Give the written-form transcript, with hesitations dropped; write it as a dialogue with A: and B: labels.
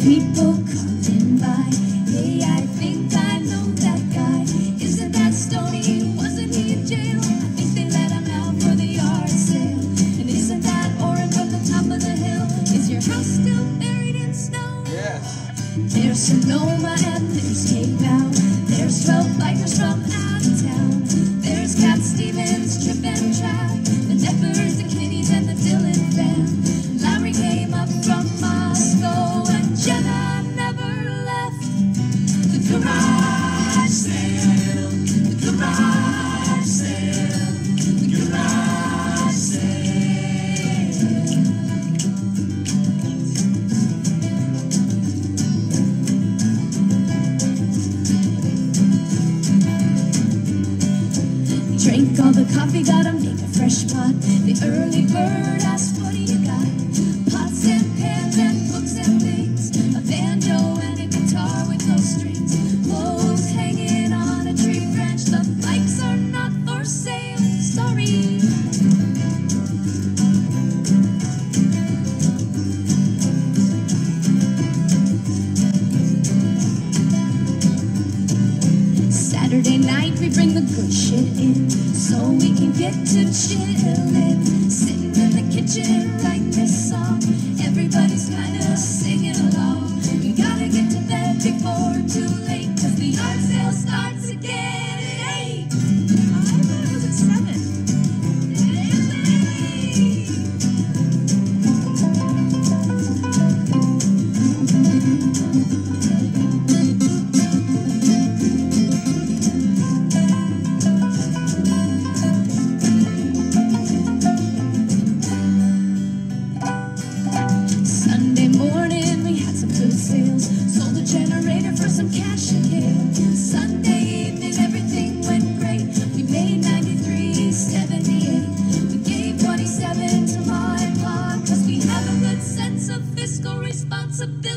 A: people coming by. Hey, I think I know that guy. Isn't that Stoney? Wasn't he in jail? I think they let him out for the yard sale. And isn't that Orrin from the top of the hill? Is your house still buried in snow?
B: Yes.
A: There's Sonoma and there's Cape Now. There's 12 bikers from out of town. There's Cat Stevens, Trip and Track, the Deppers, the Kennedys, and the Dylan fam. Lowry came up from Moscow, and Jenna never left. The garage sale, the garage sale, the garage sale. Drank all the coffee, gotta make a fresh pot. The early bird asked, what do you got? Pots and pans and books and things, a banjo and a guitar with no strings, clothes hanging on a tree branch. The bikes are not for sale, sorry. Saturday night we bring the good shit in, so we can get to chillin'. Sitting in the kitchen, writing this song. Everybody's kinda singing along. We gotta get to bed before too late, 'cause the yard sale starts again at 8. I thought it was at 7. Sunday morning we had some good sales. Sold a generator for some cash again. Sunday evening everything went great. We made $93.78. We gave 27 to my block, 'cause we have a good sense of fiscal responsibility.